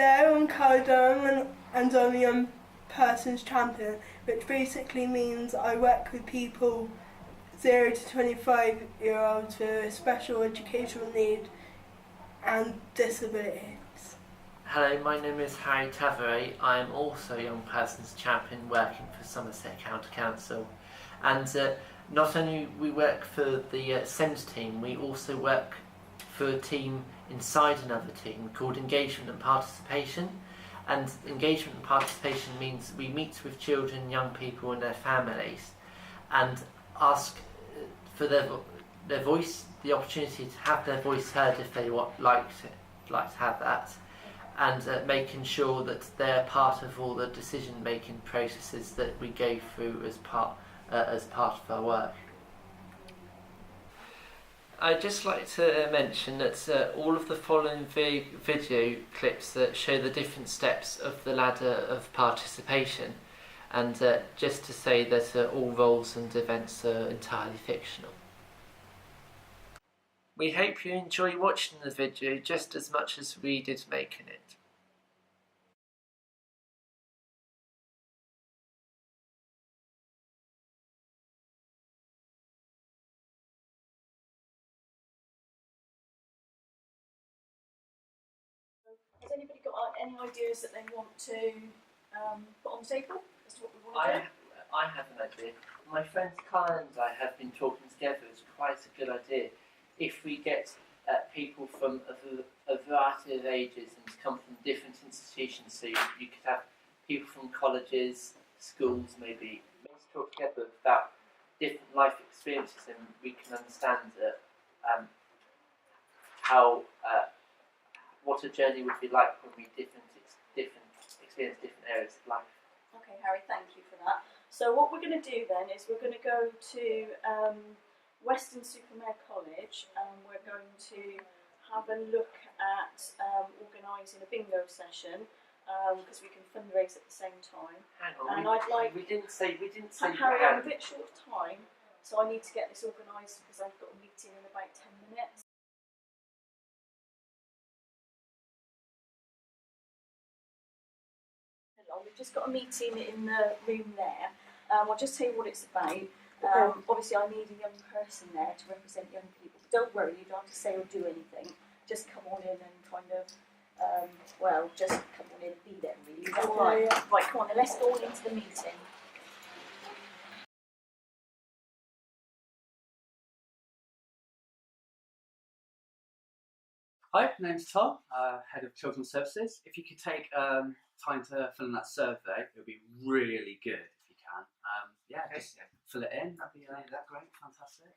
There I'm Caledon and I'm a young person's champion, which basically means I work with people 0 to 25-year-olds with special educational need and disabilities. Hello, my name is Harry Tavare. I am also a young person's champion working for Somerset County Council. And not only we work for the SEND team, we also work for a team inside another team called Engagement and Participation. And engagement and participation means we meet with children, young people and their families and ask for their voice, the opportunity to have their voice heard if they like to have that, and making sure that they're part of all the decision-making processes that we go through as part of our work. I'd just like to mention that all of the following video clips that show the different steps of the ladder of participation, and just to say that all roles and events are entirely fictional. We hope you enjoy watching the video just as much as we did making it. Has anybody got any ideas that they want to put on the table as to what we want to do? I have an idea. My friends Kyle and I have been talking together. It's quite a good idea if we get people from a variety of ages and come from different institutions. So you could have people from colleges, schools, maybe. Let's talk together about different life experiences, and we can understand how what a journey would be like when we experience different areas of life. Okay, Harry, thank you for that. So what we're going to do then is we're going to go to Weston-super-Mare College, and we're going to have a look at organising a bingo session because we can fundraise at the same time. Hang on, and I'd like. We didn't say. Harry, I'm a bit short of time, so I need to get this organised because I've got a meeting in about 10 minutes. We've just got a meeting in the room there. I'll just tell you what it's about. Obviously, I need a young person there to represent young people. But don't worry, you don't have to say or do anything. Just come on in and kind of, just come on in and be there, really. Is that all right? Yeah. Right, come on then, let's go on into the meeting. Hi, my name's Tom, Head of Children's Services. If you could take time to fill in that survey, it would be really good if you can. Just fill it in, that'd be great, fantastic.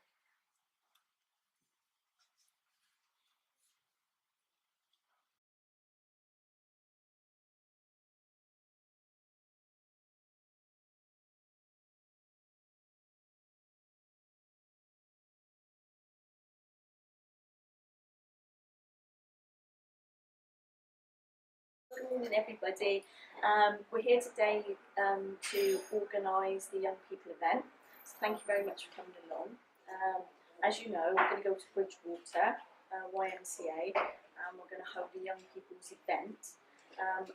Good morning, everybody. We're here today to organise the Young People event. So thank you very much for coming along. As you know, we're going to go to Bridgewater YMCA, and we're going to hold a Young People's event.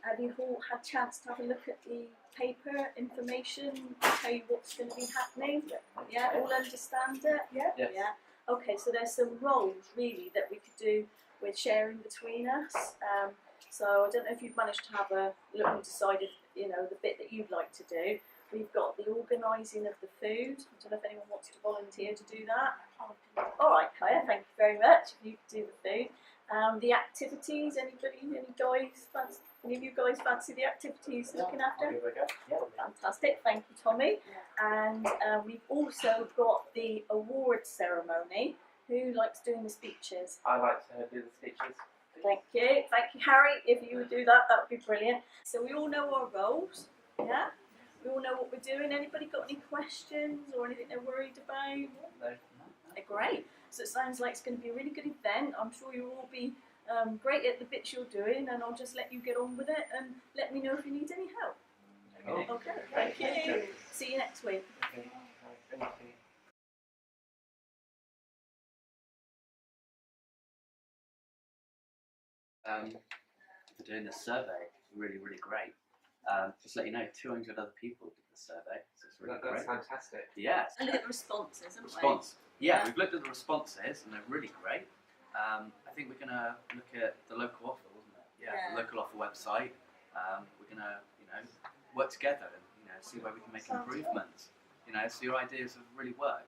Have you all had a chance to have a look at the paper information, tell you what's going to be happening? Yeah, all understand it? Yeah. Yes. Yeah. Okay, so there's some roles really that we could do with sharing between us. So I don't know if you've managed to have a look and decided, the bit that you'd like to do. We've got the organising of the food. I don't know if anyone wants to volunteer to do that. All right, Kaya, thank you very much. If you could do the food. The activities, any of you guys fancy the activities looking after? Yeah. Fantastic, thank you, Tommy. And we've also got the award ceremony. Who likes doing the speeches? I like to do the speeches. Thank you, Harry. If you would do that, that would be brilliant. So we all know our roles, yeah? We all know what we're doing. Anybody got any questions or anything they're worried about? No. Great. So it sounds like it's going to be a really good event. I'm sure you'll all be great at the bits you're doing, and I'll just let you get on with it and let me know if you need any help. Okay. Thank you. See you next week. Okay. Thank you. for doing this survey. It's really, really great. Just to let you know, 200 other people did the survey, so it's really That's great. fantastic. Yes. And look at the responses, haven't Response. we? Yeah, we've looked at the responses and they're really great. I think we're going to look at the local offer, wasn't it? Yeah. The local offer website. We're going to, work together and, see where we can make Sounds good. improvements. So your ideas have really worked.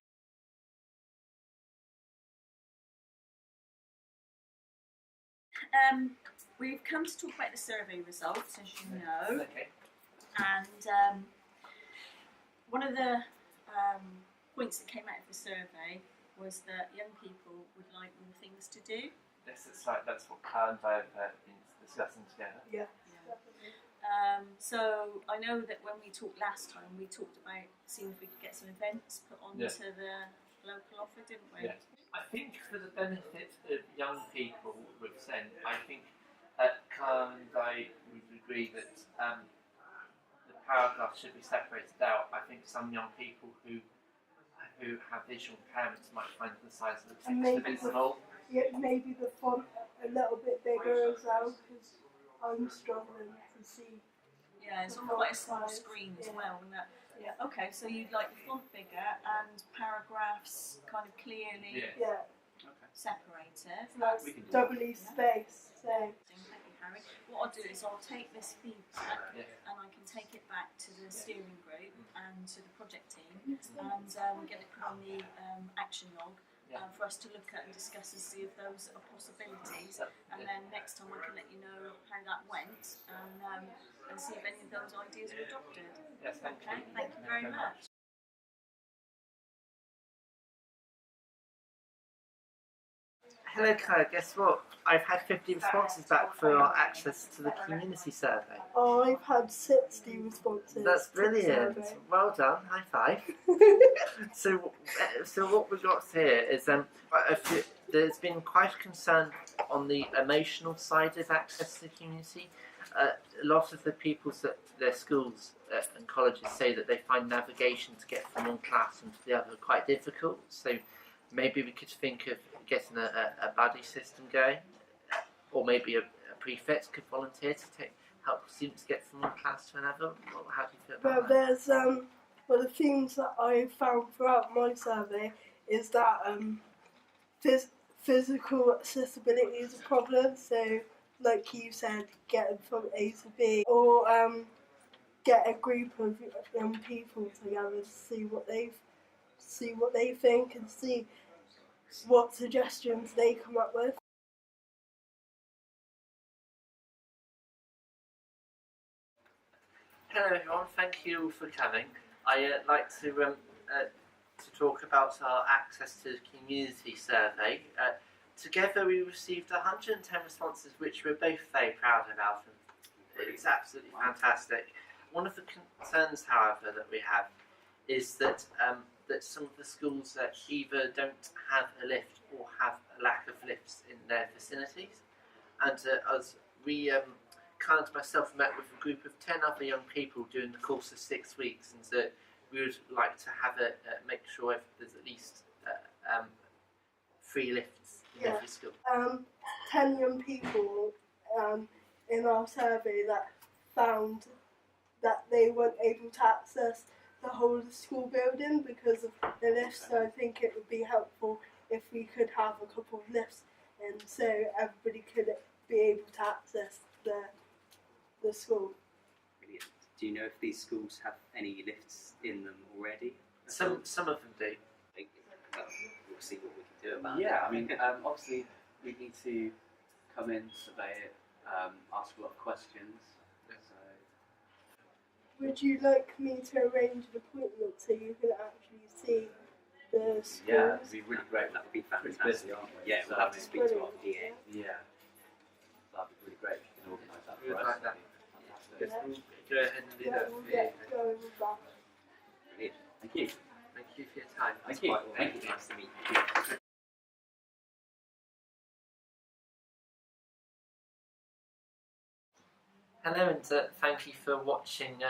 We've come to talk about the survey results, as you know, Okay. and one of the points that came out of the survey was that young people would like more things to do. Yes, that's what Karen and I have been discussing together. Yeah. So I know that when we talked last time, we talked about seeing if we could get some events put onto the local offer, didn't we? Yeah. I think for the benefit of young people with SEND, I think Karen and I would agree that the paragraphs should be separated out. I think some young people who have visual impairments might find the size of the text And a bit small. Yeah, maybe the font a little bit bigger as well, because I'm struggling to see. Yeah, it's on quite a small screen as well, isn't it? Yeah. Okay, so you'd like the font bigger and paragraphs kind of clearly Yeah, separated. that's We can do doubly spaced. So Thank you, Harry. What I'll do is I'll take this feedback Yeah. and I can take it back to the steering group and to the project team and get it put on the action log for us to look at and discuss and see if those are possibilities. And then next time I can let you know how that went and see if any of those ideas are adopted. Yes, thank Okay, you. thank you very much. Hello, Claire. Guess what? I've had 50 responses back for our access to the community survey. I've had 60 responses. That's to the brilliant. survey. Well done. High five. So what we've got here is there's been quite a concern on the emotional side of access to the community. A lot of the pupils at their schools and colleges say that they find navigation to get from one classroom to the other quite difficult. So maybe we could think of getting a buddy system going, or maybe a prefect could volunteer to help students get from one class to another. How do you feel Well, about that? there's the themes that I found throughout my survey is that physical accessibility is a problem. So, like you said, getting from A to B, or get a group of young people together to see what they think and see what suggestions they come up with. Hello everyone, thank you for coming. I'd like to talk about our access to the community survey. Together we received 110 responses which we're both very proud about. It's absolutely fantastic. One of the concerns, however, that we have is that that some of the schools either don't have a lift or have a lack of lifts in their vicinities. And as we Karen and myself met with a group of 10 other young people during the course of 6 weeks, and we would like to have make sure there's at least 3 lifts in every school. 10 young people in our survey that found that they weren't able to access the whole of the school building because of the lifts, so I think it would be helpful if we could have a couple of lifts and so everybody could be able to access the school. Brilliant. Do you know if these schools have any lifts in them already? Some of them do. Well, we'll see what we can do about it. Yeah, I mean, obviously we need to come in, survey it, ask a lot of questions. So, Would you like me to arrange an appointment so you can actually see the schools? yeah, it'd be really great. That would be Pretty fantastic. busy, aren't we? Yeah, So, we'll have to speak to our Brilliant. PA. Yeah, that'd be really great if you can organise that We'd for us. like that. That'd be Yeah. fantastic. Go ahead and do Yeah, that we'll for get you. going with that. Brilliant. Thank you. Thank you for your time. Thank you. Quite all Thank right. you. Nice to meet you. Hello and thank you for watching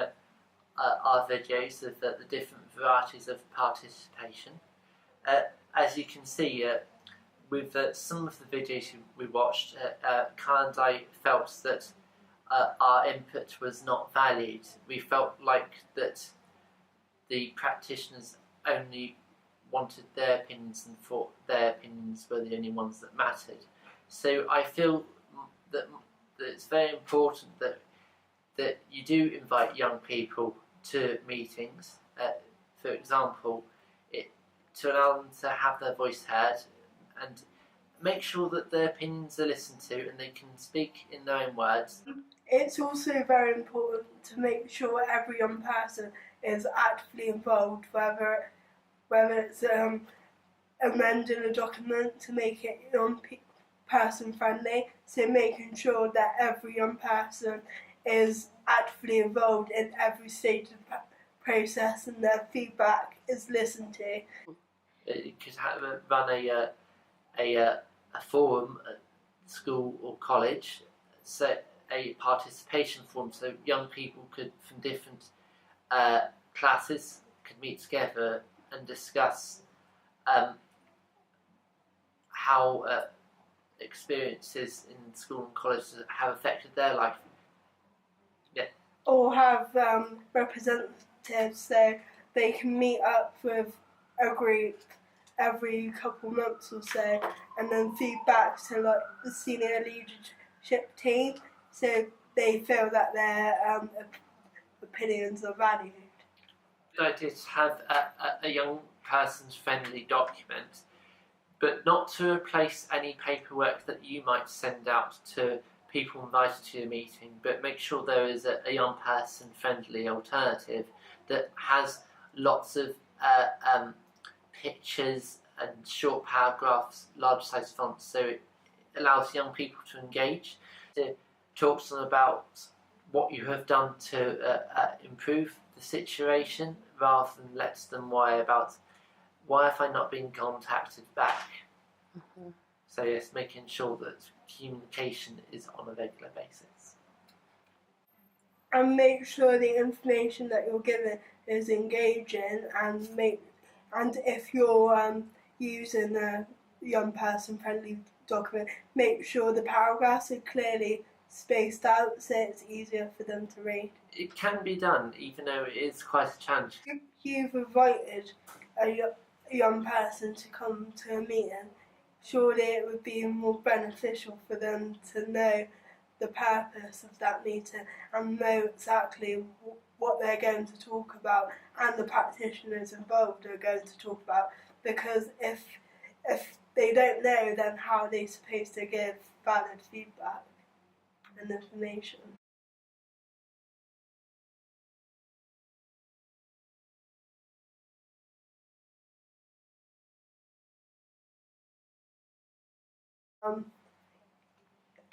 our videos of the different varieties of participation. As you can see, with some of the videos we watched, Karen and I felt that our input was not valued. We felt like that the practitioners only wanted their opinions and thought their opinions were the only ones that mattered. So I feel that it's very important that you do invite young people to meetings. For example, to allow them to have their voice heard and make sure that their opinions are listened to and they can speak in their own words. It's also very important to make sure every young person is actively involved, whether it's amending a document to make it young person friendly, so making sure that every young person is actively involved in every stage of the process and their feedback is listened to. You could run a forum at school or college, set a participation forum so young people could from different classes could meet together and discuss how experiences in school and college have affected their life. Yeah. Or have representatives so they can meet up with a group every couple months or so and then feed back to like the senior leadership team so they feel that their opinions are valued. The idea is to have a young person's friendly document, but not to replace any paperwork that you might send out to people invited to your meeting, but make sure there is a young person friendly alternative that has lots of pictures and short paragraphs, large size fonts, so it allows young people to engage, to talk to them about what you have done to improve the situation, rather than let them worry about why have I not been contacted back. Mm-hmm. So yes, making sure that communication is on a regular basis. And make sure the information that you're given is engaging, and if you're using a young person friendly document, make sure the paragraphs are clearly spaced out so it's easier for them to read. It can be done, even though it is quite a challenge. If you've invited a young person to come to a meeting, surely it would be more beneficial for them to know the purpose of that meeting and know exactly what they're going to talk about and the practitioners involved are going to talk about, because if they don't know, then how are they supposed to give valid feedback and information?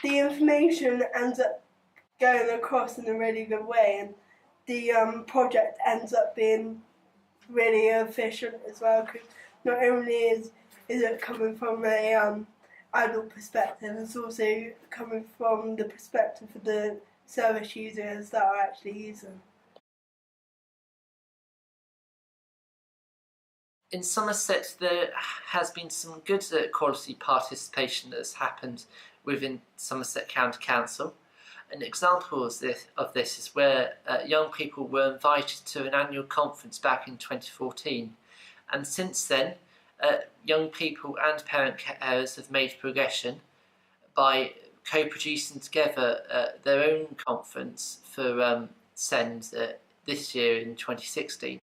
The information ends up going across in a really good way, and the project ends up being really efficient as well, because not only is it coming from a adult perspective, it's also coming from the perspective of the service users that are actually using. In Somerset, there has been some good quality participation that has happened within Somerset County Council. An example of this is where young people were invited to an annual conference back in 2014, and since then young people and parent carers have made progression by co-producing together their own conference for SEND this year in 2016.